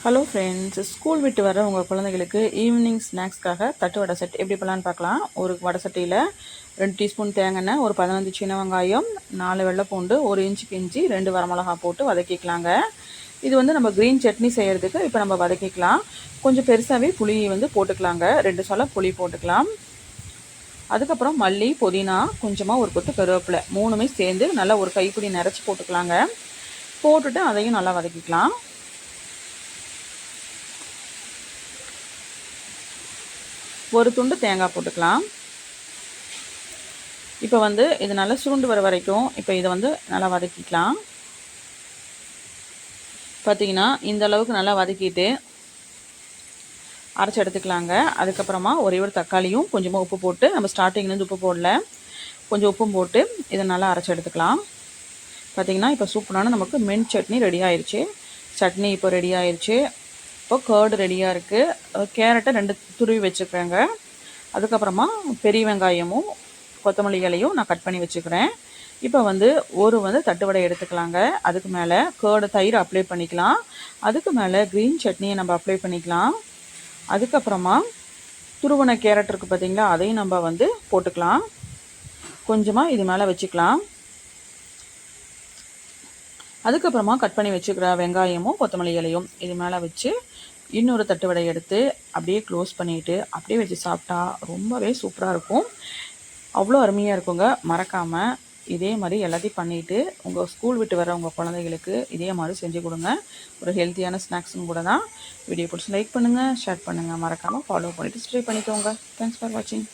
Hello friends, school விட்டு வர உங்கள் குழந்தைகளுக்கு ஈவினிங் ஸ்நாக்ஸ்க்காக தட்டு வடை செட் எப்படி பண்ணலான்னு பார்க்கலாம். ஒரு வடை சட்டியில் 2 டீஸ்பூன் தேங்காய், ஒரு 15 சின்ன வெங்காயம், 4 வெள்ளைப்பூண்டு, 1 இன்ச்சுக்கு இஞ்சி, 2 வரமிளகா போட்டு வதக்கிக்கலாங்க. இது நம்ம க்ரீன் சட்னி செய்கிறதுக்கு இப்போ நம்ம வதக்கிக்கலாம். கொஞ்சம் பெருசாகவே புளி போட்டுக்கலாங்க. 2 சொல புளி போட்டுக்கலாம். அதுக்கப்புறம் மல்லி, புதினா, கொஞ்சமாக ஒரு கொத்து கருவேப்பிலை, 3மே சேர்ந்து நல்லா ஒரு கைப்பிடி நிறச்சி போட்டுக்கலாங்க. போட்டுட்டு அதையும் நல்லா வதக்கிக்கலாம். ஒரு துண்டு தேங்காய் போட்டுக்கலாம். இப்போ இது நல்லா சுருண்டு வர வரைக்கும் இப்போ இதை நல்லா வதக்கிக்கலாம். பார்த்தீங்கன்னா இந்த அளவுக்கு நல்லா வதக்கிட்டு அரைச்சி எடுத்துக்கலாங்க. அதுக்கப்புறமா ஒரே ஒரு தக்காளியும் கொஞ்சமாக உப்பு போட்டு, நம்ம ஸ்டார்டிங்லேருந்து உப்பு போடல, கொஞ்சம் உப்பும் போட்டு இதை நல்லா அரைச்சி எடுத்துக்கலாம். பார்த்தீங்கன்னா இப்போ சூப்பரான நமக்கு மின்ட் சட்னி ரெடி ஆயிடுச்சு. சட்னி இப்போ ரெடி ஆயிடுச்சு. இப்போ கேர்டு ரெடியாக இருக்குது. கேரட்டை 2 துருவி வச்சுக்கிறேங்க. அதுக்கப்புறமா பெரிய வெங்காயமும் கொத்தமல்லி இலையும் நான் கட் பண்ணி வச்சுக்கிறேன். இப்போ ஒரு தட்டு வடை எடுத்துக்கலாங்க. அதுக்கு மேலே கேர்டு தயிர் அப்ளை பண்ணிக்கலாம். அதுக்கு மேலே க்ரீன் சட்னியை நம்ம அப்ளை பண்ணிக்கலாம். அதுக்கப்புறமா துருவன கேரட் இருக்குது பார்த்தீங்களா, அதையும் நம்ம போட்டுக்கலாம். கொஞ்சமாக இது மேலே வச்சுக்கலாம். அதுக்கப்புறமா கட் பண்ணி வச்சுக்கிற வெங்காயமும் கொத்தமல்லி இலையும் இது மேலே வச்சு இன்னொரு தட்டு வடை எடுத்து அப்படியே க்ளோஸ் பண்ணிவிட்டு அப்படியே வச்சு சாப்பிட்டா ரொம்பவே சூப்பராக இருக்கும். அவ்வளோ அருமையாக இருக்குங்க. மறக்காமல் இதே மாதிரி எல்லாத்தையும் பண்ணிவிட்டு உங்கள் ஸ்கூல் விட்டு வர உங்கள் குழந்தைகளுக்கு இதே மாதிரி செஞ்சு கொடுங்க. ஒரு ஹெல்த்தியான ஸ்நாக்ஸும் கூட தான். வீடியோ பிடிச்சி லைக் பண்ணுங்கள், ஷேர் பண்ணுங்கள், மறக்காமல் ஃபாலோ பண்ணிவிட்டு சப்ஸ்கிரைப் பண்ணிக்கோங்க. தேங்க்ஸ் ஃபார் வாட்சிங்.